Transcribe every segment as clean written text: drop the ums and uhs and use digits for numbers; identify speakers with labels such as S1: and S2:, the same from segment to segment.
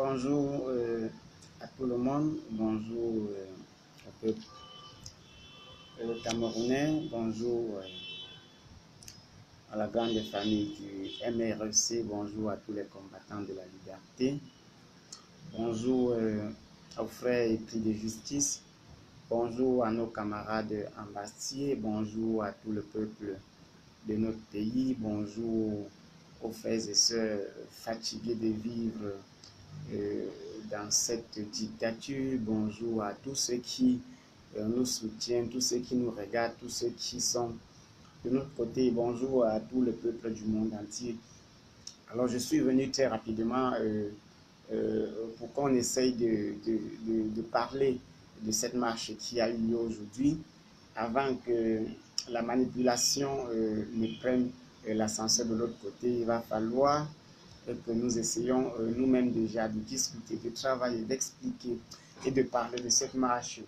S1: Bonjour à tout le monde, bonjour au peuple camerounais, bonjour à la grande famille du MRC, bonjour à tous les combattants de la liberté, bonjour aux frères épris de justice, bonjour à nos camarades en Bastille, bonjour à tout le peuple de notre pays, bonjour aux frères et sœurs fatigués de vivre dans cette dictature. Bonjour à tous ceux qui nous soutiennent, tous ceux qui nous regardent, tous ceux qui sont de notre côté. Bonjour à tout le peuple du monde entier. Alors je suis venu très rapidement pour qu'on essaye de parler de cette marche qui a eu lieu aujourd'hui avant que la manipulation ne prenne l'ascenseur de l'autre côté. Il va falloir que nous essayons nous-mêmes déjà de discuter, de travailler, d'expliquer et de parler de cette marche.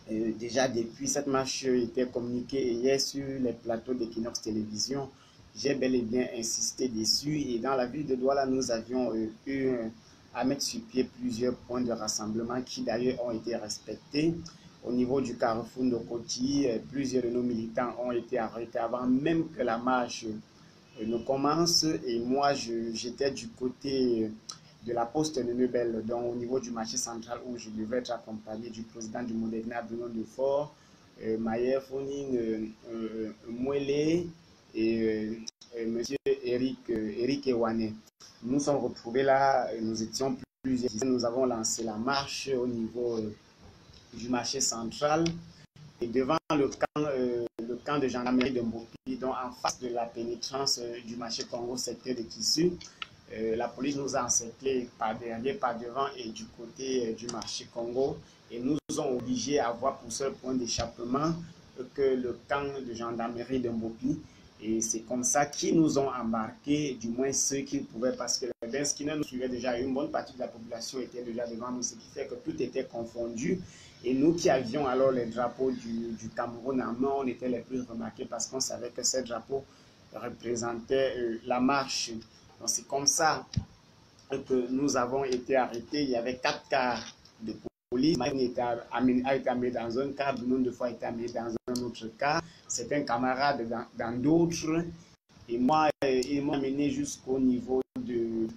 S1: Déjà depuis cette marche était communiquée hier sur les plateaux d'Equinox Télévision, j'ai bel et bien insisté dessus et dans la ville de Douala nous avions eu à mettre sur pied plusieurs points de rassemblement qui d'ailleurs ont été respectés. Au niveau du carrefour de Koti, plusieurs de nos militants ont été arrêtés avant même que la marche ne commence et moi j'étais du côté de la poste de Nebel, donc au niveau du marché central où je devais être accompagné du président du Modena, Bruno Defort, Mayer Foning, Mouele et monsieur Eric Ewane. Nous sommes retrouvés là, nous étions plusieurs, nous avons lancé la marche au niveau du marché central et devant le camp de gendarmerie de Mbopi, donc en face de la pénétrance du marché Congo secteur de Tissu. La police nous a encerclés par derrière, par devant et du côté du marché Congo et nous ont obligés à avoir pour seul point d'échappement que le camp de gendarmerie de Mbopi. Et c'est comme ça qu'ils nous ont embarqués, du moins ceux qui pouvaient, parce que les Benskina nous suivaient déjà, une bonne partie de la population était déjà devant nous, ce qui fait que tout était confondu. Et nous qui avions alors les drapeaux du Cameroun en main, on était les plus remarqués parce qu'on savait que ces drapeaux représentaient la marche. Donc c'est comme ça que nous avons été arrêtés. Il y avait 4 cars de police. Mike a été amené dans un car, Bruno de fois a été amené dans un autre car. C'est un camarade dans d'autres. Et moi, ils m'ont amené jusqu'au niveau de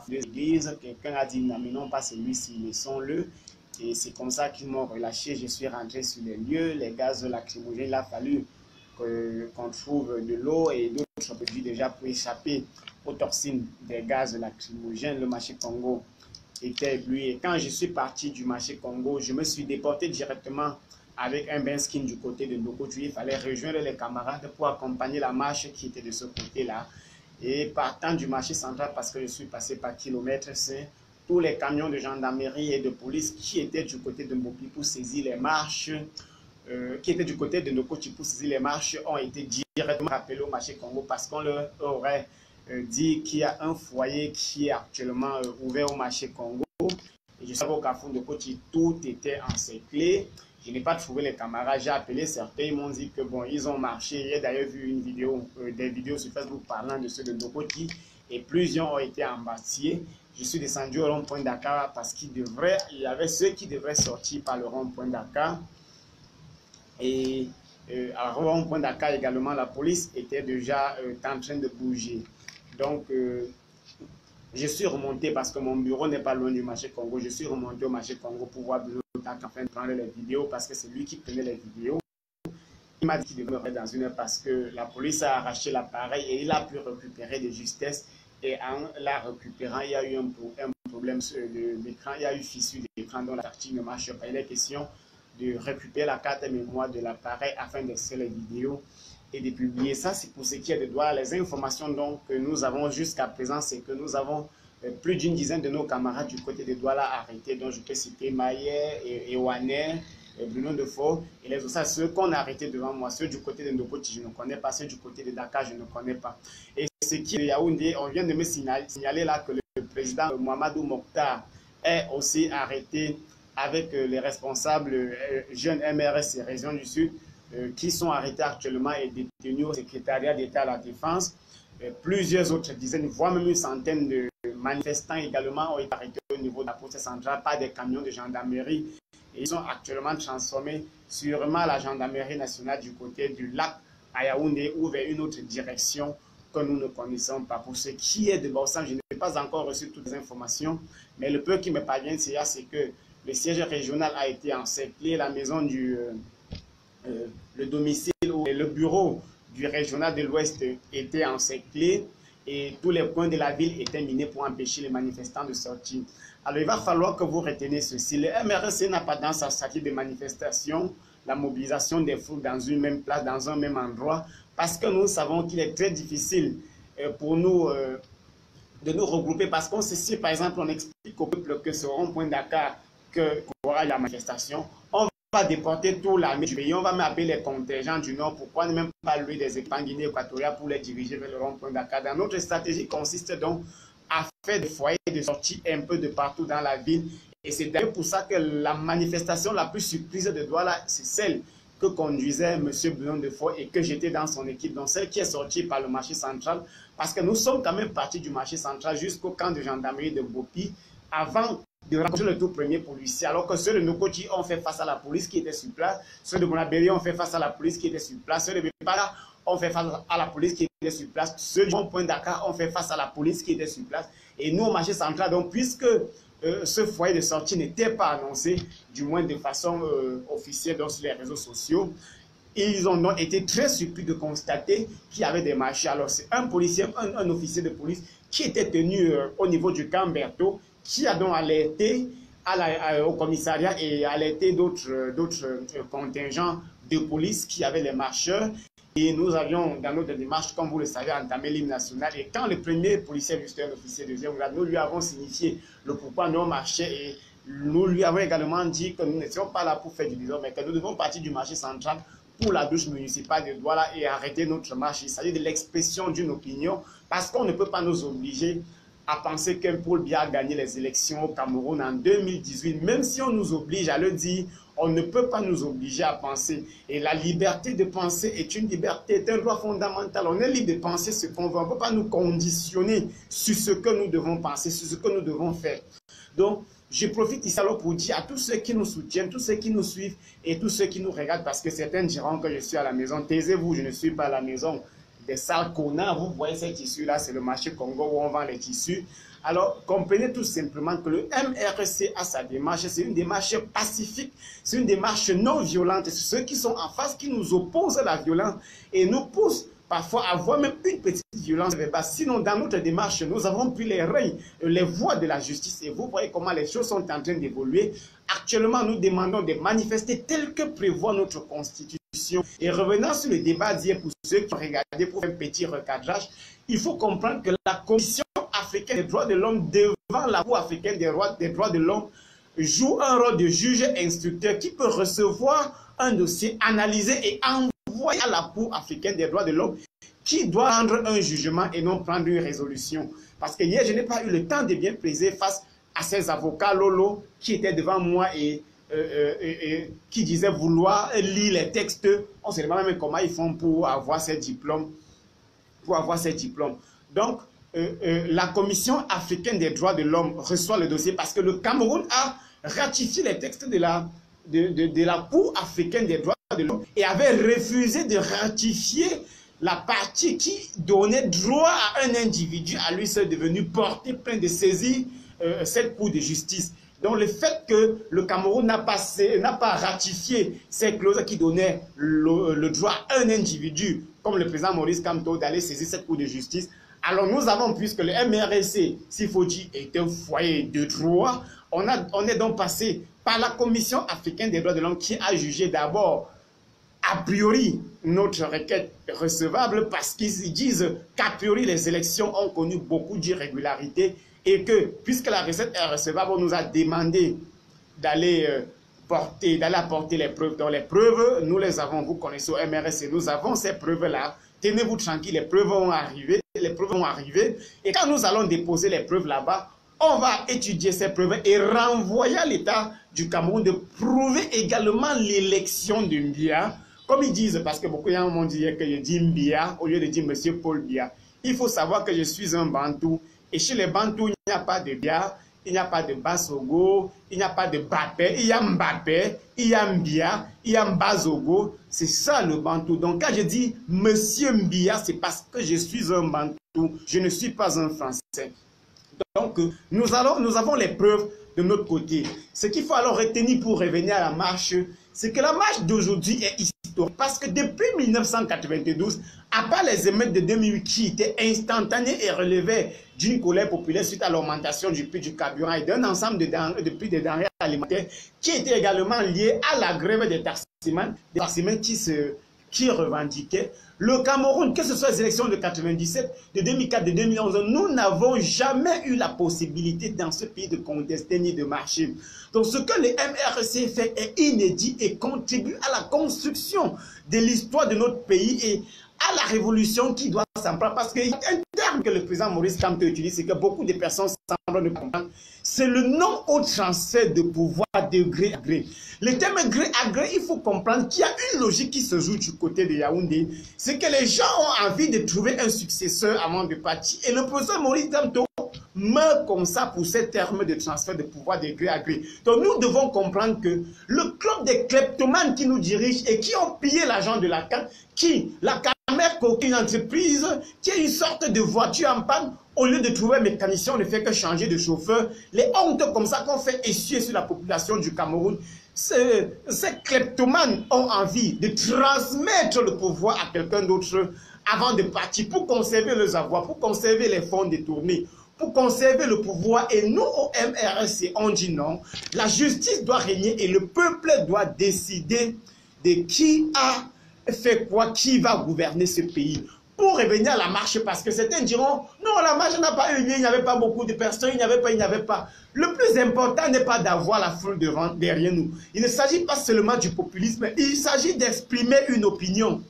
S1: l'église. Quelqu'un a dit, n'amenons pas celui-ci, laissons-le. Et c'est comme ça qu'ils m'ont relâché. Je suis rentré sur les lieux. Les gaz lacrymogènes, il a fallu qu'on trouve de l'eau et d'autres produits déjà pour échapper aux toxines des gaz lacrymogènes. Le marché Congo était ébloui. Et quand je suis parti du marché Congo, je me suis déporté directement avec un Benskin du côté de Ndokotu. Il fallait rejoindre les camarades pour accompagner la marche qui était de ce côté-là. Et partant du marché central, parce que je suis passé par kilomètre 5, tous les camions de gendarmerie et de police qui étaient du côté de Mbopi pour saisir les marches, qui étaient du côté de Ndokotu pour saisir les marches, ont été directement rappelés au marché Congo parce qu'on leur aurait dit qu'il y a un foyer qui est actuellement ouvert au marché Congo. Et je sais qu'au carrefour de Koti, tout était encerclé. Je n'ai pas trouvé les camarades, j'ai appelé certains, ils m'ont dit que bon, ils ont marché. J'ai d'ailleurs vu une vidéo, des vidéos sur Facebook parlant de ceux de Ndokoti et plusieurs ont été embâtis. Je suis descendu au rond-point Dakar parce qu'il y avait ceux qui devraient sortir par le rond-point Dakar. Et à rond-point Dakar également, la police était déjà en train de bouger. Donc, je suis remonté parce que mon bureau n'est pas loin du marché Congo. Je suis remonté au marché Congo pour voir Bruno afin de prendre les vidéos parce que c'est lui qui prenait les vidéos. Il m'a dit qu'il devait me dans une heure parce que la police a arraché l'appareil et il a pu récupérer de justesse. Et en la récupérant, il y a eu un problème de l'écran. Il y a eu fissure de l'écran dont la partie ne marche pas. Il est question de récupérer la carte mémoire de l'appareil afin d'extraire les vidéos et de publier ça. C'est pour ce qui est de Douala. Les informations donc, que nous avons jusqu'à présent, c'est que nous avons plus d'une dizaine de nos camarades du côté de Douala arrêtés, dont je peux citer Mayer et Waner, Bruno Defort et les autres. Ceux qu'on a arrêtés devant moi, ceux du côté de Ndokoti, je ne connais pas, ceux du côté de Dakar, je ne connais pas. Et ce qui est de Yaoundé, on vient de me signaler là que le président Mohamedou Mokhtar est aussi arrêté avec les responsables jeunes MRS et Région du Sud qui sont arrêtés actuellement et détenus au secrétariat d'État à la Défense. Plusieurs autres dizaines, voire même une centaine de manifestants également ont été arrêtés au niveau de la police centrale par des camions de gendarmerie. Et ils sont actuellement transformés sûrement la gendarmerie nationale du côté du lac à Yaoundé ou vers une autre direction que nous ne connaissons pas. Pour ce qui est de Borsam, je n'ai pas encore reçu toutes les informations, mais le peu qui me parvient, c'est que le siège régional a été encerclé, la maison le domicile ou le bureau du régional de l'Ouest était encerclé et tous les coins de la ville étaient minés pour empêcher les manifestants de sortir. Alors il va falloir que vous reteniez ceci. Le MRC n'a pas dans sa stratégie de manifestation la mobilisation des foules dans une même place, dans un même endroit, parce que nous savons qu'il est très difficile pour nous de nous regrouper, parce qu'on sait si par exemple on explique au peuple que ce rond-point Dakar qu'il y aura la manifestation, on va déporter toute l'armée du pays, on va même appeler les contingents du Nord, pourquoi ne même pas louer des équipements en Guinée équatoriale pour les diriger vers le rond-point Dakar. Dans notre stratégie consiste donc à faire des foyers de sortie un peu de partout dans la ville. Et c'est d'ailleurs pour ça que la manifestation la plus surprise de Douala, c'est celle que conduisait M. Benoît Defort et que j'étais dans son équipe, donc celle qui est sortie par le marché central, parce que nous sommes quand même partis du marché central jusqu'au camp de gendarmerie de Bopi avant de rencontrer le tout premier policier, alors que ceux de Nokoti ont fait face à la police qui était sur place, ceux de Bonabéry ont fait face à la police qui était sur place, ceux de Bepara ont fait face à la police qui était sur place, ceux du Point Dakar ont fait face à la police qui était sur place, et nous au marché central, donc puisque ce foyer de sortie n'était pas annoncé, du moins de façon officielle dans les réseaux sociaux, ils ont donc été très surpris de constater qu'il y avait des marchés. Alors c'est un policier, un officier de police qui était tenu au niveau du camp Berthaud, qui a donc alerté au commissariat et alerté d'autres contingents de police qui avaient les marcheurs. Et nous avions, dans notre démarche, comme vous le savez, entamé l'hymne national. Et quand le premier policier, juste un officier de deuxième grade, nous lui avons signifié le pourquoi nous marchait et nous lui avons également dit que nous n'étions pas là pour faire du bison, mais que nous devons partir du marché central pour la douche municipale de Douala et arrêter notre marche. Il s'agit de l'expression d'une opinion parce qu'on ne peut pas nous obliger à penser qu'un Paul Biya a gagné les élections au Cameroun en 2018. Même si on nous oblige à le dire, on ne peut pas nous obliger à penser. Et la liberté de penser est une liberté, est un droit fondamental. On est libre de penser ce qu'on veut. On ne peut pas nous conditionner sur ce que nous devons penser, sur ce que nous devons faire. Donc, je profite ici alors pour dire à tous ceux qui nous soutiennent, tous ceux qui nous suivent et tous ceux qui nous regardent, parce que certains diront que je suis à la maison. Taisez-vous, je ne suis pas à la maison. Des sales connards, vous voyez ces tissus-là, c'est le marché Congo où on vend les tissus. Alors, comprenez tout simplement que le MRC a sa démarche, c'est une démarche pacifique, c'est une démarche non violente. C'est ceux qui sont en face qui nous opposent à la violence et nous poussent parfois à avoir même une petite violence verbale. Sinon, dans notre démarche, nous avons pris les règles, les voies de la justice. Et vous voyez comment les choses sont en train d'évoluer. Actuellement, nous demandons de manifester tel que prévoit notre constitution. Et revenant sur le débat d'hier, pour ceux qui ont regardé pour un petit recadrage, il faut comprendre que la Commission africaine des droits de l'homme devant la Cour africaine des droits de l'homme joue un rôle de juge instructeur qui peut recevoir un dossier, analyser et envoyer à la Cour africaine des droits de l'homme qui doit rendre un jugement et non prendre une résolution. Parce que hier, je n'ai pas eu le temps de bien peser face à ces avocats Lolo qui étaient devant moi et qui disaient vouloir lire les textes. On se demande même comment ils font pour avoir ces diplômes. Donc, la Commission africaine des droits de l'homme reçoit le dossier parce que le Cameroun a ratifié les textes de la Cour africaine des droits de l'homme et avait refusé de ratifier la partie qui donnait droit à un individu à lui seul devenu porter plainte de saisir cette Cour de justice. Donc le fait que le Cameroun n'a pas ratifié ces clauses qui donnaient le droit à un individu, comme le président Maurice Kamto, d'aller saisir cette Cour de justice, alors nous avons, puisque le MRC, s'il faut dire, est un foyer de droit, on est donc passé par la Commission africaine des droits de l'homme qui a jugé d'abord a priori notre requête recevable parce qu'ils disent qu'a priori les élections ont connu beaucoup d'irrégularités et que puisque la recette est recevable, on nous a demandé d'aller apporter les preuves. Dans les preuves, nous les avons, vous connaissez au MRC, nous avons ces preuves-là. Tenez-vous tranquille, les preuves vont arriver, et quand nous allons déposer les preuves là-bas, on va étudier ces preuves et renvoyer à l'État du Cameroun de prouver également l'élection de Biya. Comme ils disent, parce que beaucoup de gens m'ont dit que je dis Biya au lieu de dire M. Paul Biya. il faut savoir que je suis un Bantou. Et chez les Bantous, il n'y a pas de Bia, il n'y a pas de Basogo, il n'y a pas de Bapé, il y a Mbappé, il y a Mbia, il y a Mbazogo. C'est ça le Bantou. Donc quand je dis Monsieur Mbia, c'est parce que je suis un Bantou, je ne suis pas un Français. Donc nous avons les preuves de notre côté. Ce qu'il faut alors retenir pour revenir à la marche, c'est que la marche d'aujourd'hui est historique. Parce que depuis 1992, à part les émeutes de 2008 qui étaient instantanées et relevaient d'une colère populaire suite à l'augmentation du prix du carburant et d'un ensemble de prix des denrées alimentaires qui étaient également liés à la grève des taximans qui revendiquaient. Le Cameroun, que ce soit les élections de 97, de 2004, de 2011, nous n'avons jamais eu la possibilité dans ce pays de contester ni de marcher. Donc ce que le MRC fait est inédit et contribue à la construction de l'histoire de notre pays et à la révolution qui doit s'en prendre. Parce qu'il y a un terme que le président Maurice Kamto utilise et que beaucoup de personnes semblent ne comprendre, c'est le non au transfert de pouvoir de gré à gré. Le terme gré à gré, il faut comprendre qu'il y a une logique qui se joue du côté de Yaoundé. C'est que les gens ont envie de trouver un successeur avant de partir. Et le président Maurice Kamto meurt comme ça pour ces termes de transfert de pouvoir de gré à gré. Donc nous devons comprendre que le club des kleptomanes qui nous dirigent et qui ont pillé l'argent de la CAN, la Camerco, une entreprise qui est une sorte de voiture en panne, au lieu de trouver un mécanicien, on ne fait que changer de chauffeur. Les hontes comme ça qu'on fait essuyer sur la population du Cameroun, ces kleptomanes ont envie de transmettre le pouvoir à quelqu'un d'autre avant de partir pour conserver leurs avoirs, pour conserver les fonds détournés, pour conserver le pouvoir. Et nous, au MRC, on dit non. La justice doit régner et le peuple doit décider de qui a fait quoi, qui va gouverner ce pays. Pour revenir à la marche, parce que certains diront, non, la marche n'a pas eu lieu, il n'y avait pas beaucoup de personnes, il n'y avait pas. Le plus important n'est pas d'avoir la foule derrière nous. Il ne s'agit pas seulement du populisme, il s'agit d'exprimer une opinion.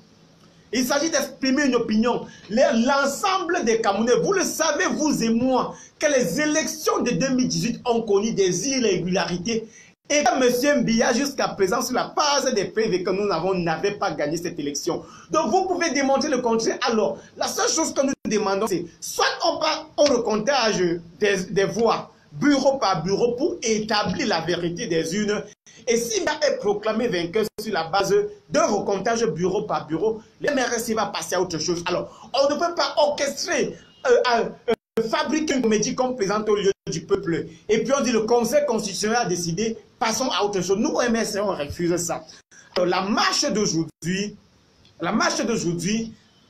S1: Il s'agit d'exprimer une opinion. L'ensemble des Camerounais, vous le savez, vous et moi, que les élections de 2018 ont connu des irrégularités. Et M. Mbia, jusqu'à présent, sur la base des preuves que nous n'avait pas gagné cette élection. Donc, vous pouvez démontrer le contraire. Alors, la seule chose que nous demandons, c'est soit on part au recomptage des voix, bureau par bureau, pour établir la vérité des urnes. Et si Mbia est proclamé vainqueur sur la base d'un recomptage bureau par bureau, le MRC va passer à autre chose. Alors, on ne peut pas orchestrer fabriquer une comédie qu'on présente au lieu du peuple. Et puis on dit le Conseil constitutionnel a décidé, passons à autre chose. Nous, au MRC, on refuse ça. Alors, la marche d'aujourd'hui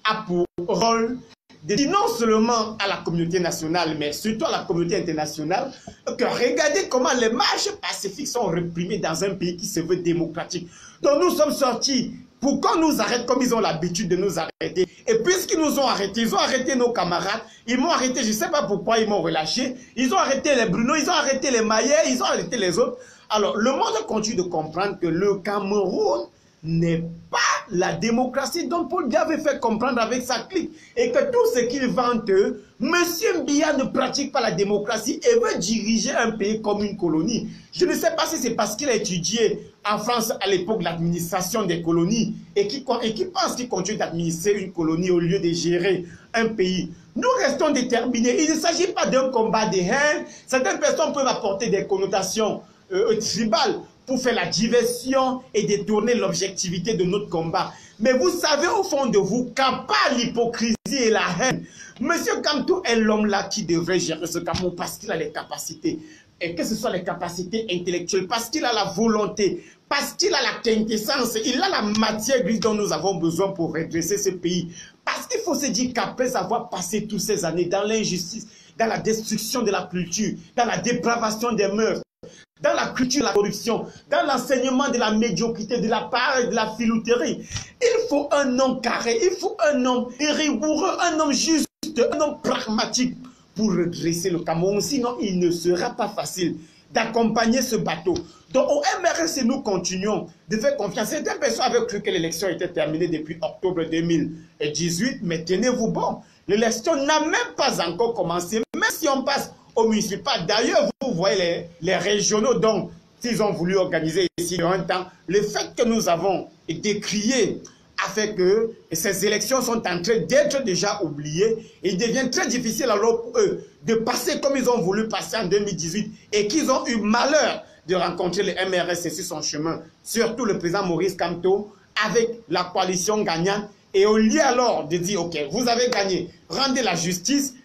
S1: a pour rôle de dire non seulement à la communauté nationale, mais surtout à la communauté internationale, que regardez comment les marches pacifiques sont réprimées dans un pays qui se veut démocratique. Donc nous sommes sortis pour qu'on nous arrête comme ils ont l'habitude de nous arrêter. Et puisqu'ils nous ont arrêtés, ils ont arrêté nos camarades, ils m'ont arrêté, je ne sais pas pourquoi ils m'ont relâché, ils ont arrêté les Bruno, ils ont arrêté les Maillet, ils ont arrêté les autres. Alors le monde continue de comprendre que le Cameroun n'est pas la démocratie dont Paul Biya avait fait comprendre avec sa clique. Et que tout ce qu'il vante, M. Mbia ne pratique pas la démocratie et veut diriger un pays comme une colonie. Je ne sais pas si c'est parce qu'il a étudié en France à l'époque de l'administration des colonies et qui pense qu'il continue d'administrer une colonie au lieu de gérer un pays. Nous restons déterminés. Il ne s'agit pas d'un combat de haine. Certaines personnes peuvent apporter des connotations tribales pour faire la diversion et détourner l'objectivité de notre combat. Mais vous savez au fond de vous qu'à part l'hypocrisie et la haine, M. Kamto est l'homme là qui devrait gérer ce Cameroun parce qu'il a les capacités. Et que ce soit les capacités intellectuelles, parce qu'il a la volonté, parce qu'il a la quintessence, il a la matière grise dont nous avons besoin pour redresser ce pays. Parce qu'il faut se dire qu'après avoir passé toutes ces années dans l'injustice, dans la destruction de la culture, dans la dépravation des mœurs, dans la culture de la corruption, dans l'enseignement de la médiocrité, de la part et de la filouterie, il faut un homme carré, il faut un homme rigoureux, un homme juste, un homme pragmatique pour redresser le Cameroun. Sinon, il ne sera pas facile d'accompagner ce bateau. Donc, au MRC, nous continuons de faire confiance. Certaines personnes avaient cru que l'élection était terminée depuis octobre 2018, mais tenez-vous bon, l'élection n'a même pas encore commencé, même si on passe au municipal. D'ailleurs, vous voyez les régionaux dont ils ont voulu organiser ici en un temps. Le fait que nous avons décrié a fait que ces élections sont en train d'être déjà oubliées. Il devient très difficile alors pour eux de passer comme ils ont voulu passer en 2018 et qu'ils ont eu malheur de rencontrer le MRSC sur son chemin, surtout le président Maurice Kamto avec la coalition gagnante. Et au lieu alors de dire, ok, vous avez gagné, rendez la justice,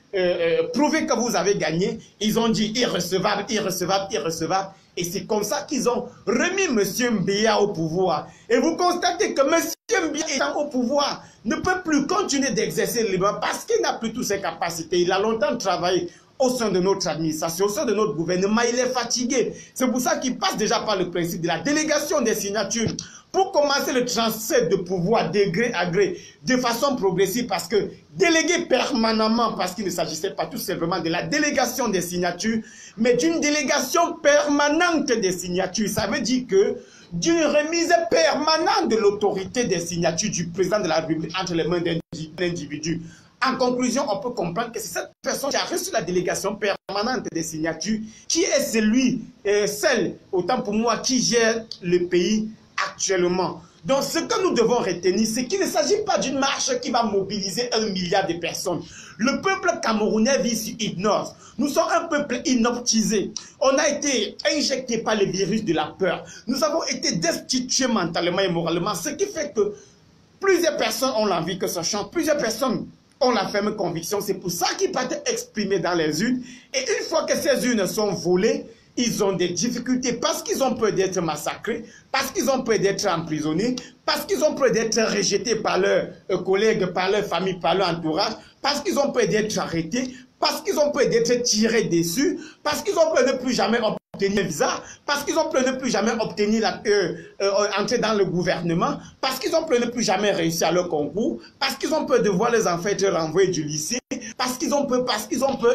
S1: prouvez que vous avez gagné, ils ont dit irrecevable, irrecevable, irrecevable. Et c'est comme ça qu'ils ont remis M. Mbiya au pouvoir. Et vous constatez que M. Mbiya étant au pouvoir ne peut plus continuer d'exercer librement parce qu'il n'a plus toutes ses capacités. Il a longtemps travaillé au sein de notre administration, au sein de notre gouvernement. Il est fatigué. C'est pour ça qu'il passe déjà par le principe de la délégation des signatures pour commencer le transfert de pouvoir de gré à gré de façon progressive, parce que déléguer permanemment, parce qu'il ne s'agissait pas tout simplement de la délégation des signatures, mais d'une délégation permanente des signatures. Ça veut dire que d'une remise permanente de l'autorité des signatures du président de la République entre les mains d'un individu. En conclusion, on peut comprendre que c'est cette personne qui a reçu la délégation permanente des signatures qui est celle, autant pour moi, qui gère le pays actuellement. Donc ce que nous devons retenir, c'est qu'il ne s'agit pas d'une marche qui va mobiliser 1 milliard de personnes. Le peuple camerounais vit sur hypnose. Nous sommes un peuple inoptisé. On a été injecté par le virus de la peur. Nous avons été destitués mentalement et moralement, ce qui fait que plusieurs personnes ont l'envie que ça change, plusieurs personnes ont la ferme conviction. C'est pour ça qu'ils partent exprimer dans les urnes. Et une fois que ces urnes sont volées, ils ont des difficultés parce qu'ils ont peur d'être massacrés, parce qu'ils ont peur d'être emprisonnés, parce qu'ils ont peur d'être rejetés par leurs collègues, par leur famille, par leur entourage, parce qu'ils ont peur d'être arrêtés, parce qu'ils ont peur d'être tirés dessus, parce qu'ils ont peur de ne plus jamais obtenir un visa, parce qu'ils ont peur de ne plus jamais obtenir entrer dans le gouvernement, parce qu'ils ont peur de ne plus jamais réussir à leur concours, parce qu'ils ont peur de voir les enfants être renvoyés du lycée, parce qu'ils ont peur,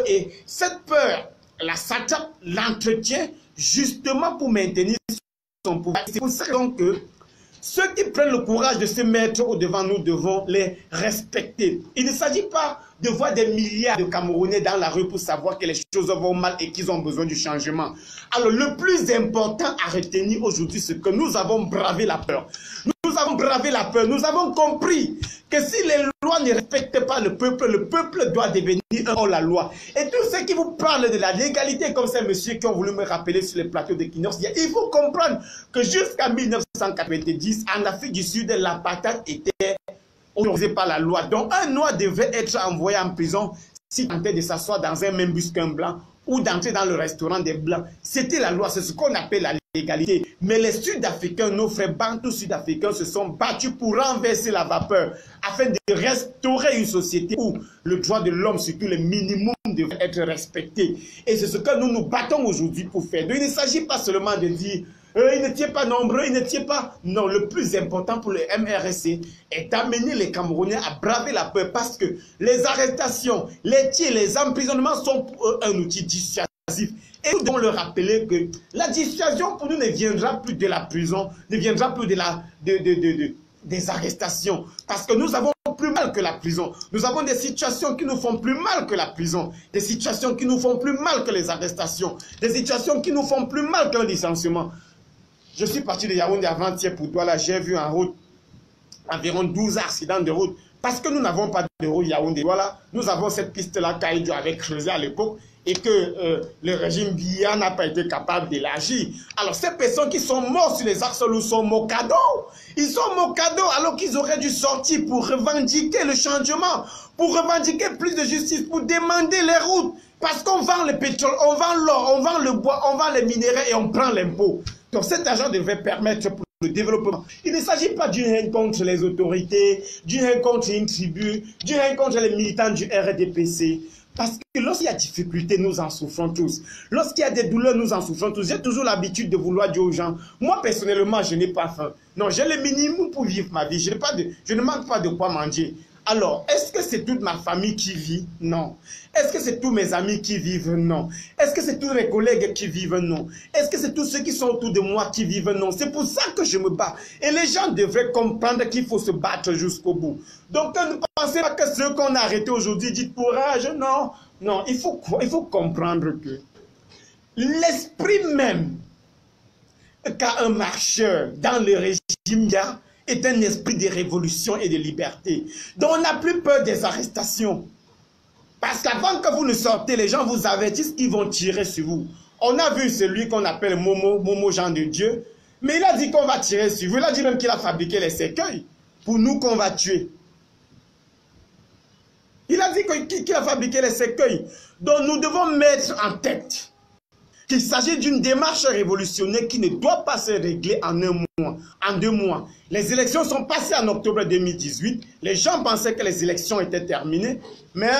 S1: et cette peur, la Satan l'entretient justement pour maintenir son pouvoir. C'est pour ça que ceux qui prennent le courage de se mettre au-devant, nous devons les respecter. Il ne s'agit pas de voir des milliards de Camerounais dans la rue pour savoir que les choses vont mal et qu'ils ont besoin du changement. Alors le plus important à retenir aujourd'hui, c'est que nous avons bravé la peur. Nous avons bravé la peur. Nous avons compris que si les lois ne respectent pas le peuple doit devenir un hors-la-loi. Et tous ceux qui vous parlent de la légalité, comme ces messieurs qui ont voulu me rappeler sur les plateaux de Kinos, il faut comprendre que jusqu'en 1990, en Afrique du Sud, la patate était autorisée par la loi. Donc un noir devait être envoyé en prison s'il tentait de s'asseoir dans un même bus qu'un blanc ou d'entrer dans le restaurant des blancs. C'était la loi, c'est ce qu'on appelle la légalité. Mais les Sud-Africains, nos frères bantous sud-africains se sont battus pour renverser la vapeur afin de restaurer une société où le droit de l'homme, surtout le minimum, devait être respecté. Et c'est ce que nous nous battons aujourd'hui pour faire. Donc il ne s'agit pas seulement de dire il ne tient pas nombreux, il ne tient pas. Non, le plus important pour le MRSC est d'amener les Camerounais à braver la peur, parce que les arrestations, les tirs, les emprisonnements sont pour eux un outil dissuasif. Et nous devons leur rappeler que la dissuasion pour nous ne viendra plus de la prison, ne viendra plus des arrestations, parce que nous avons plus mal que la prison. Nous avons des situations qui nous font plus mal que la prison, des situations qui nous font plus mal que les arrestations, des situations qui nous font plus mal qu'un licenciement. Je suis parti de Yaoundé avant-hier pour Douala, j'ai vu en route environ 12 accidents de route, parce que nous n'avons pas de route Yaoundé-Douala. Nous avons cette piste-là Kaïdjo avait creusé à l'époque et que le régime Biya n'a pas été capable d'élargir. Alors ces personnes qui sont mortes sur les axes lourds sont mocados. Ils sont mocados alors qu'ils auraient dû sortir pour revendiquer le changement, pour revendiquer plus de justice, pour demander les routes. Parce qu'on vend le pétrole, on vend l'or, on vend le bois, on vend les minéraux et on prend l'impôt. Donc cet argent devait permettre pour le développement. Il ne s'agit pas d'une haine contre les autorités, d'une haine contre une tribu, d'une haine contre les militants du RDPC. Parce que lorsqu'il y a difficulté, nous en souffrons tous. Lorsqu'il y a des douleurs, nous en souffrons tous. J'ai toujours l'habitude de vouloir dire aux gens, moi personnellement, je n'ai pas faim. Non, j'ai le minimum pour vivre ma vie. Je ne manque pas de quoi manger. Alors, est-ce que c'est toute ma famille qui vit? Non. Est-ce que c'est tous mes amis qui vivent? Non. Est-ce que c'est tous mes collègues qui vivent? Non. Est-ce que c'est tous ceux qui sont autour de moi qui vivent? Non. C'est pour ça que je me bats. Et les gens devraient comprendre qu'il faut se battre jusqu'au bout. Donc, ne pensez pas que ceux qu'on a arrêtés aujourd'hui disent courage. Non. Non, il faut comprendre que l'esprit même qu'a un marcheur dans le régime, est un esprit de révolution et de liberté. Donc on n'a plus peur des arrestations. Parce qu'avant que vous ne sortez, les gens vous avertissent qu'ils vont tirer sur vous. On a vu celui qu'on appelle Momo Jean de Dieu, mais il a dit qu'on va tirer sur vous. Il a dit même qu'il a fabriqué les cercueils pour nous qu'on va tuer. Il a dit qu'il a fabriqué les cercueils. Donc nous devons mettre en tête qu'il s'agit d'une démarche révolutionnaire qui ne doit pas se régler en un mois, en 2 mois. Les élections sont passées en octobre 2018. Les gens pensaient que les élections étaient terminées, mais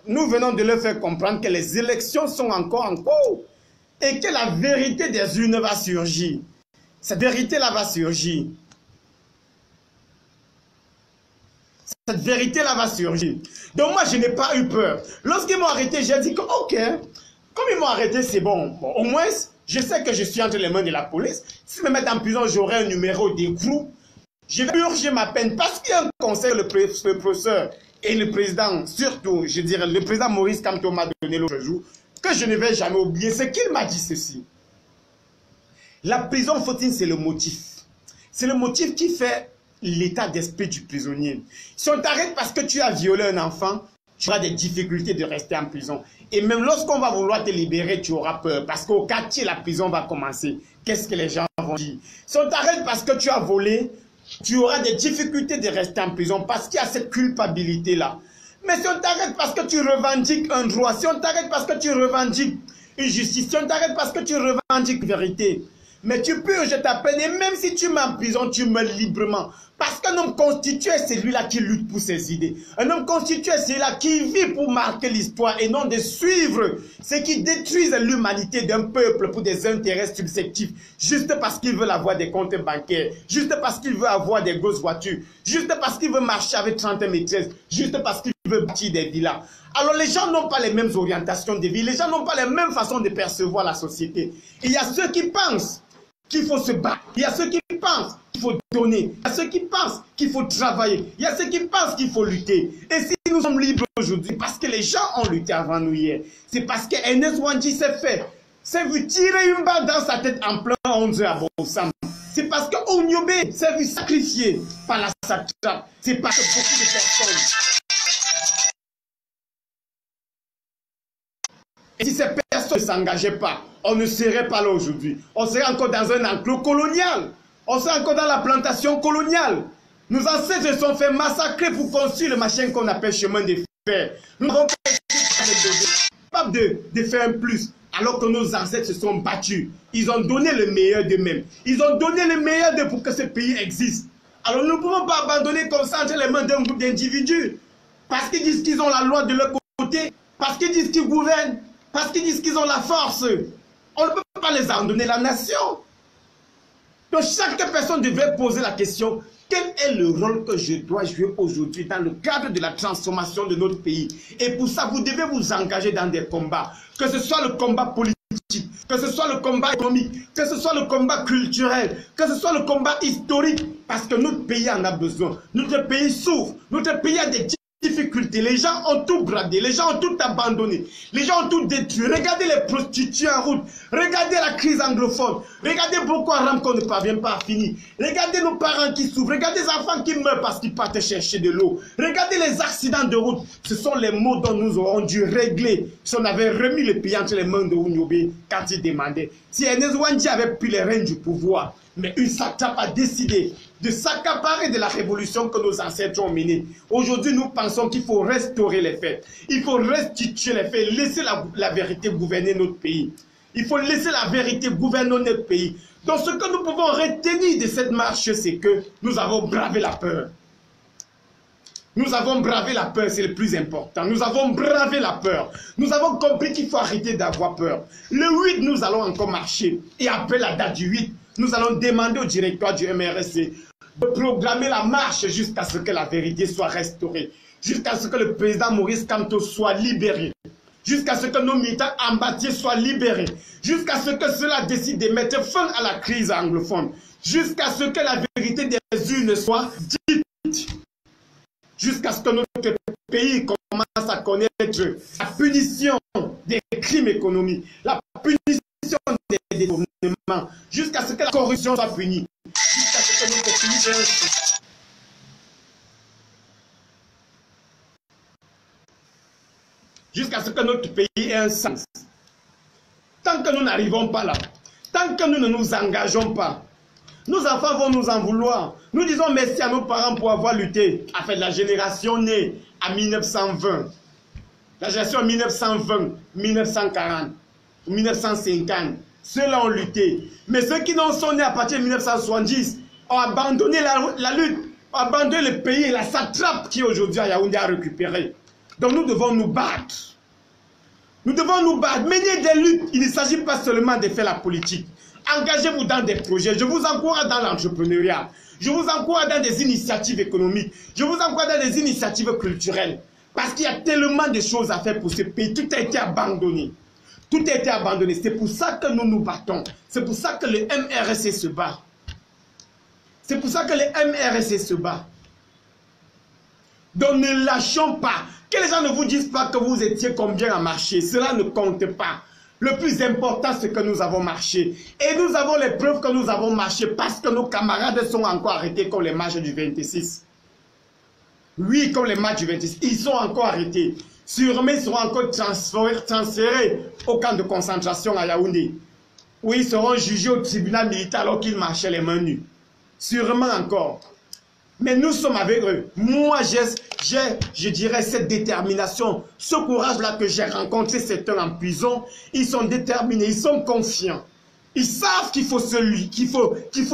S1: nous venons de leur faire comprendre que les élections sont encore en cours et que la vérité des urnes va surgir. Cette vérité-là va surgir. Cette vérité-là va surgir. Donc moi, je n'ai pas eu peur. Lorsqu'ils m'ont arrêté, j'ai dit que ok, comme ils m'ont arrêté, c'est bon. Au moins, je sais que je suis entre les mains de la police. S'ils me mettent en prison, j'aurai un numéro d'écrou. Je vais purger ma peine parce qu'il y a un conseil, le professeur et le président, surtout, je dirais, le président Maurice Kamto m'a donné l'autre jour, que je ne vais jamais oublier, c'est qu'il m'a dit ceci. La prison, Fautine, c'est le motif. C'est le motif qui fait l'état d'esprit du prisonnier. Si on t'arrête parce que tu as violé un enfant, tu auras des difficultés de rester en prison. Et même lorsqu'on va vouloir te libérer, tu auras peur. Parce qu'au quartier, la prison va commencer. Qu'est-ce que les gens vont dire? Si on t'arrête parce que tu as volé, tu auras des difficultés de rester en prison. Parce qu'il y a cette culpabilité-là. Mais si on t'arrête parce que tu revendiques un droit, si on t'arrête parce que tu revendiques une justice, si on t'arrête parce que tu revendiques une vérité, mais tu purges ta peine et même si tu mets en prison, tu meurs librement. Parce qu'un homme constitué, c'est celui-là qui lutte pour ses idées. Un homme constitué, c'est celui-là qui vit pour marquer l'histoire et non de suivre ce qui détruisent l'humanité d'un peuple pour des intérêts subjectifs. Juste parce qu'il veut avoir des comptes bancaires, juste parce qu'il veut avoir des grosses voitures, juste parce qu'il veut marcher avec 30 maîtresses, juste parce qu'il veut bâtir des villas. Alors les gens n'ont pas les mêmes orientations de vie, les gens n'ont pas les mêmes façons de percevoir la société. Il y a ceux qui pensent qu'il faut se battre. Il y a ceux qui pensent qu'il faut donner. Il y a ceux qui pensent qu'il faut travailler. Il y a ceux qui pensent qu'il faut lutter. Et si nous sommes libres aujourd'hui, parce que les gens ont lutté avant nous hier, c'est parce que Ernest Ouandji s'est vu tirer une balle dans sa tête en plein 11 à Bossam. C'est parce que Ouniobé s'est vu sacrifié par la satrape. C'est parce que beaucoup de personnes... Et si ces personnes ne s'engageaient pas, on ne serait pas là aujourd'hui. On serait encore dans un enclos colonial. On serait encore dans la plantation coloniale. Nos ancêtres se sont fait massacrer pour construire le machin qu'on appelle chemin de fer. Nous n'avons pas de faire un plus. Alors que nos ancêtres se sont battus. Ils ont donné le meilleur d'eux-mêmes. Ils ont donné le meilleur d'eux pour que ce pays existe. Alors nous ne pouvons pas abandonner comme ça entre les mains d'un groupe d'individus. Parce qu'ils disent qu'ils ont la loi de leur côté. Parce qu'ils disent qu'ils gouvernent. Parce qu'ils disent qu'ils ont la force. On ne peut pas les abandonner la nation. Donc chaque personne devrait poser la question, quel est le rôle que je dois jouer aujourd'hui dans le cadre de la transformation de notre pays? Et pour ça, vous devez vous engager dans des combats. Que ce soit le combat politique, que ce soit le combat économique, que ce soit le combat culturel, que ce soit le combat historique. Parce que notre pays en a besoin. Notre pays souffre. Notre pays a des difficultés. Les gens ont tout bradé, les gens ont tout abandonné, les gens ont tout détruit. Regardez les prostituées en route, regardez la crise anglophone, regardez Boko Haram qu'on ne parvient pas à finir, regardez nos parents qui souffrent, regardez les enfants qui meurent parce qu'ils partent chercher de l'eau, regardez les accidents de route. Ce sont les mots dont nous aurons dû régler si on avait remis le pays entre les mains de Ouniobé quand il demandait. Si Ernest Ouandji avait pris les rênes du pouvoir, mais une satrape a décidé de s'accaparer de la révolution que nos ancêtres ont menée. Aujourd'hui, nous pensons qu'il faut restaurer les faits. Il faut restituer les faits, laisser la vérité gouverner notre pays. Il faut laisser la vérité gouverner notre pays. Donc ce que nous pouvons retenir de cette marche, c'est que nous avons bravé la peur. Nous avons bravé la peur, c'est le plus important. Nous avons bravé la peur. Nous avons compris qu'il faut arrêter d'avoir peur. Le 8, nous allons encore marcher. Et après la date du 8, nous allons demander au directoire du MRSC de programmer la marche jusqu'à ce que la vérité soit restaurée. Jusqu'à ce que le président Maurice Kamto soit libéré. Jusqu'à ce que nos militants embâtiers soient libérés. Jusqu'à ce que cela décide de mettre fin à la crise anglophone. Jusqu'à ce que la vérité des urnes soit dite. Jusqu'à ce que notre pays commence à connaître la punition des crimes économiques, la punition des détournements, jusqu'à ce que la corruption soit punie, jusqu'à ce que notre pays jusqu'à ce que notre pays ait un sens. Tant que nous n'arrivons pas là, tant que nous ne nous engageons pas, nos enfants vont nous en vouloir. Nous disons merci à nos parents pour avoir lutté. En fait, la génération née en 1920, la génération 1920, 1940, 1950, ceux-là ont lutté. Mais ceux qui n'en sont nés à partir de 1970 ont abandonné la lutte, ont abandonné le pays et la satrape qui aujourd'hui à Yaoundé a récupéré. Donc nous devons nous battre. Nous devons nous battre, mener des luttes. Il ne s'agit pas seulement de faire la politique. Engagez-vous dans des projets. Je vous encourage dans l'entrepreneuriat. Je vous encourage dans des initiatives économiques. Je vous encourage dans des initiatives culturelles. Parce qu'il y a tellement de choses à faire pour ce pays. Tout a été abandonné. Tout a été abandonné. C'est pour ça que nous nous battons. C'est pour ça que le MRSC se bat. C'est pour ça que le MRSC se bat. Donc ne lâchons pas. Que les gens ne vous disent pas que vous étiez combien à marcher. Cela ne compte pas. Le plus important, c'est que nous avons marché. Et nous avons les preuves que nous avons marché parce que nos camarades sont encore arrêtés comme les marches du 26. Oui, comme les marches du 26. Ils sont encore arrêtés. Sûrement, ils seront encore transférés au camp de concentration à Yaoundé. Où ils seront jugés au tribunal militaire alors qu'ils marchaient les mains nues. Sûrement encore. Mais nous sommes avec eux. Moi, je dirais cette détermination, ce courage-là que j'ai rencontré certains en prison. Ils sont déterminés, ils sont confiants. Ils savent qu'il faut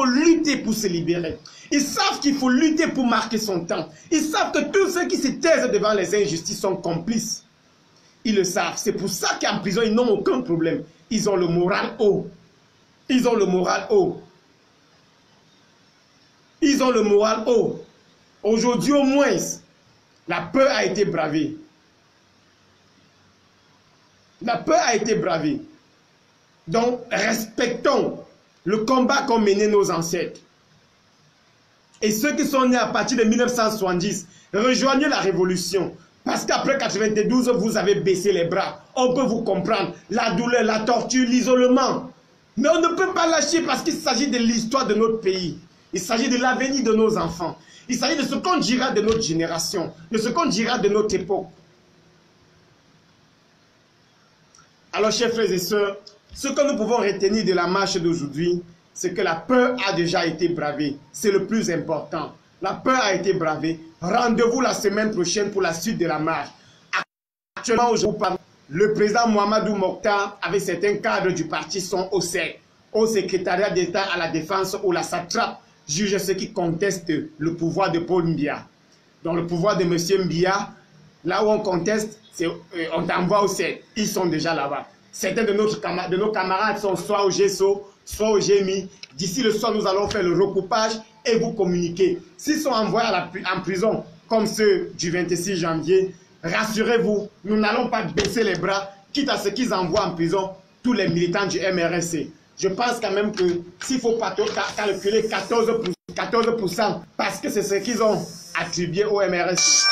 S1: lutter pour se libérer. Ils savent qu'il faut lutter pour marquer son temps. Ils savent que tous ceux qui se taisent devant les injustices sont complices. Ils le savent. C'est pour ça qu'en prison, ils n'ont aucun problème. Ils ont le moral haut. Ils ont le moral haut. Ils ont le moral haut. Aujourd'hui au moins, la peur a été bravée. La peur a été bravée. Donc, respectons le combat qu'ont mené nos ancêtres. Et ceux qui sont nés à partir de 1970, rejoignez la révolution. Parce qu'après 92, vous avez baissé les bras. On peut vous comprendre. La douleur, la torture, l'isolement. Mais on ne peut pas lâcher parce qu'il s'agit de l'histoire de notre pays. Il s'agit de l'avenir de nos enfants. Il s'agit de ce qu'on dira de notre génération, de ce qu'on dira de notre époque. Alors, chers frères et sœurs, ce que nous pouvons retenir de la marche d'aujourd'hui, c'est que la peur a déjà été bravée. C'est le plus important. La peur a été bravée. Rendez-vous la semaine prochaine pour la suite de la marche. Actuellement, je vous parle, le président Mohamedou Mokhtar avec certains cadres du parti sont au secrétariat d'État à la défense où la satrape juge ceux qui contestent le pouvoir de Paul Biya. Donc le pouvoir de M. Biya, là où on conteste, on t'envoie au CED. Ils sont déjà là-bas. Certains de nos camarades sont soit au GESO, soit au GMI. D'ici le soir, nous allons faire le recoupage et vous communiquer. S'ils sont envoyés en prison, comme ceux du 26 janvier, rassurez-vous, nous n'allons pas baisser les bras, quitte à ce qu'ils envoient en prison tous les militants du MRSC. Je pense quand même que s'il faut pas calculer 14%, parce que c'est ce qu'ils ont attribué au MRSC.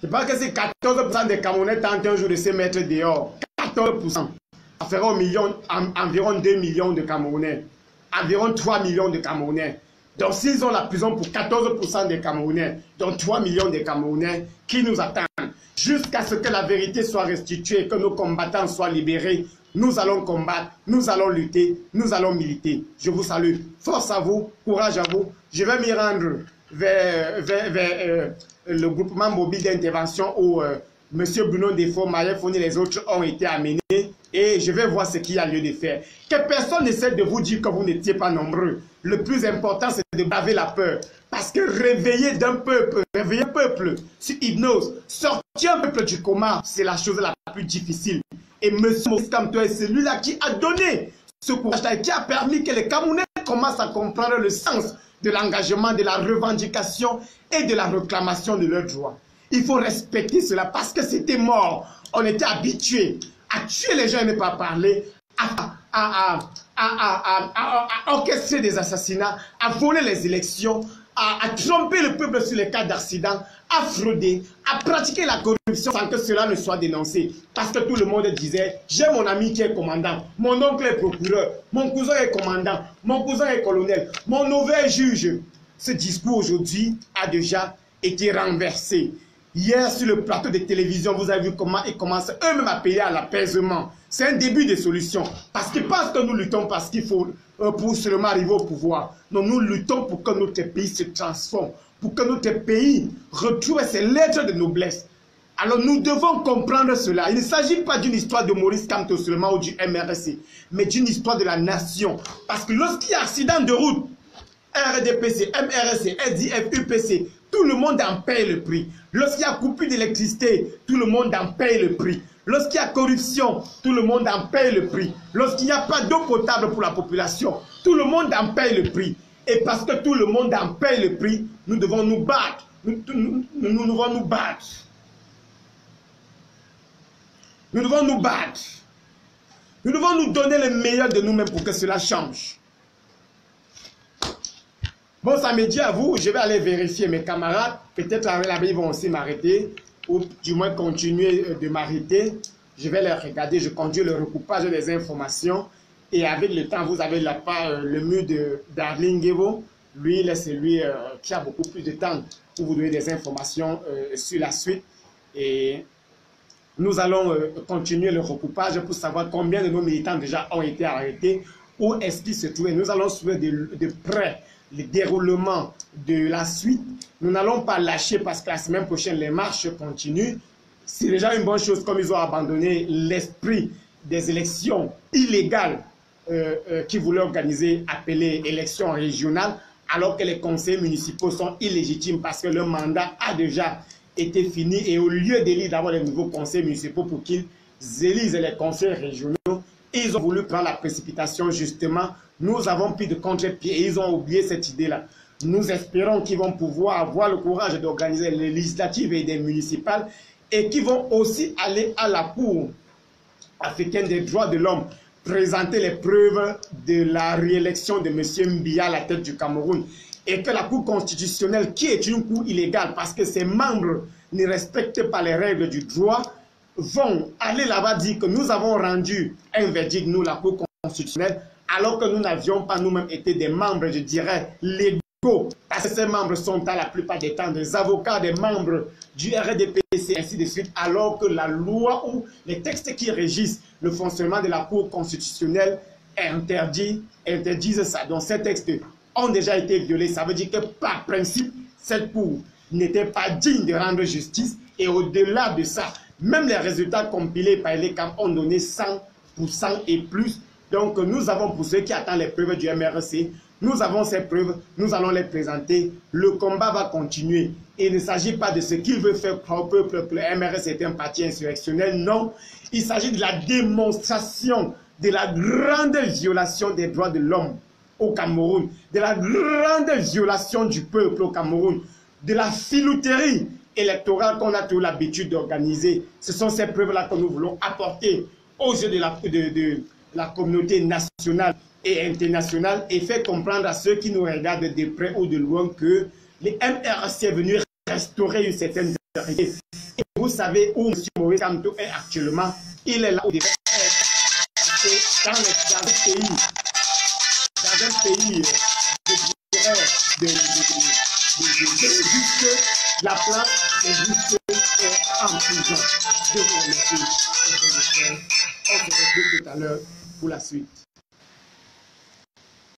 S1: Je pense que si 14% des Camerounais tentent un jour de se mettre dehors, 14%, ça fera environ 2 millions de Camerounais, environ 3 millions de Camerounais. Donc s'ils ont la prison pour 14% des Camerounais, donc 3 millions de Camerounais qui nous attendent, jusqu'à ce que la vérité soit restituée, que nos combattants soient libérés, nous allons combattre, nous allons lutter, nous allons militer. Je vous salue. Force à vous, courage à vous. Je vais m'y rendre vers le groupement mobile d'intervention où M. Bruno Defo, Maïef Foni et les autres ont été amenés et je vais voir ce qu'il y a lieu de faire. Que personne n'essaie de vous dire que vous n'étiez pas nombreux. Le plus important, c'est de braver la peur. Parce que réveiller d'un peuple, réveiller un peuple sur hypnose, sortir un peuple du coma, c'est la chose la plus difficile. Et M. Maurice Kamto est celui-là qui a donné ce courage-là, qui a permis que les Camerounais commencent à comprendre le sens de l'engagement, de la revendication et de la réclamation de leurs droits. Il faut respecter cela parce que c'était mort. On était habitués à tuer les gens et ne pas parler, à orchestrer des assassinats, à voler les élections, à tromper le peuple sur les cas d'accident, à frauder, à pratiquer la corruption sans que cela ne soit dénoncé. Parce que tout le monde disait, j'ai mon ami qui est commandant, mon oncle est procureur, mon cousin est commandant, mon cousin est colonel, mon neveu est juge. ce discours aujourd'hui a déjà été renversé. Hier, sur le plateau de télévision, vous avez vu comment ils commencent eux-mêmes à payer à l'apaisement. C'est un début de solution. Parce qu'ils pensent que nous luttons parce qu'il faut pour seulement arriver au pouvoir. Non, nous luttons pour que notre pays se transforme, pour que notre pays retrouve ses lettres de noblesse. Alors nous devons comprendre cela. Il ne s'agit pas d'une histoire de Maurice Kamto seulement ou du MRC, mais d'une histoire de la nation. Parce que lorsqu'il y a accident de route, RDPC, MRC, SDF, UPC, tout le monde en paye le prix. Lorsqu'il y a coupure d'électricité, tout le monde en paye le prix. Lorsqu'il y a corruption, tout le monde en paye le prix. Lorsqu'il n'y a pas d'eau potable pour la population, tout le monde en paye le prix. Et parce que tout le monde en paye le prix, nous devons nous battre. Nous devons nous battre. Nous devons nous battre. Nous devons nous donner le meilleur de nous-mêmes pour que cela change. Bon, ça me dit à vous, je vais aller vérifier mes camarades. Peut-être là-bas, ils vont aussi m'arrêter, ou du moins continuer de m'arrêter. Je vais les regarder, je conduis le recoupage des informations. Et avec le temps, vous avez là-bas le mur de Darling Gevo. Lui, c'est celui qui a beaucoup plus de temps pour vous donner des informations sur la suite. Et nous allons continuer le recoupage pour savoir combien de nos militants déjà ont été arrêtés, où est-ce qu'ils se trouvent. Nous allons suivre de près le déroulement de la suite. Nous n'allons pas lâcher parce que la semaine prochaine, les marches continuent. C'est déjà une bonne chose comme ils ont abandonné l'esprit des élections illégales qui voulaient organiser, appelées élections régionales, alors que les conseils municipaux sont illégitimes parce que le mandat a déjà été fini et au lieu d'élire d'avoir les nouveaux conseils municipaux pour qu'ils élisent les conseils régionaux, ils ont voulu prendre la précipitation justement. Nous avons pris de contre-pied et ils ont oublié cette idée-là. Nous espérons qu'ils vont pouvoir avoir le courage d'organiser les législatives et des municipales et qu'ils vont aussi aller à la Cour africaine des droits de l'homme, présenter les preuves de la réélection de M. Mbiya à la tête du Cameroun et que la Cour constitutionnelle, qui est une cour illégale parce que ses membres ne respectent pas les règles du droit, vont aller là-bas dire que nous avons rendu un verdict, nous, la Cour constitutionnelle, alors que nous n'avions pas nous-mêmes été des membres, je dirais, légaux. Parce que ces membres sont à la plupart des temps des avocats, des membres du RDPC, ainsi de suite, alors que la loi ou les textes qui régissent le fonctionnement de la Cour constitutionnelle interdisent ça. Donc ces textes ont déjà été violés. Ça veut dire que par principe, cette Cour n'était pas digne de rendre justice. Et au-delà de ça, même les résultats compilés par les camps ont donné 100% et plus. Donc nous avons, pour ceux qui attendent les preuves du MRC, nous avons ces preuves, nous allons les présenter. Le combat va continuer. Il ne s'agit pas de ce qu'il veut faire au peuple, que le MRC est un parti insurrectionnel. Non, il s'agit de la démonstration de la grande violation des droits de l'homme au Cameroun, de la grande violation du peuple au Cameroun, de la filouterie électorale qu'on a toujours l'habitude d'organiser. Ce sont ces preuves-là que nous voulons apporter aux yeux de la communauté nationale et internationale et faire comprendre à ceux qui nous regardent de près ou de loin que le MRC est venu restaurer une certaine vérité. Et vous savez où M. Maurice Kamto est actuellement. Il est là où il devait être. Dans un pays, je dirais, juste la place est juste en prison. Je vous remercie. On se retrouve tout à l'heure pour la suite.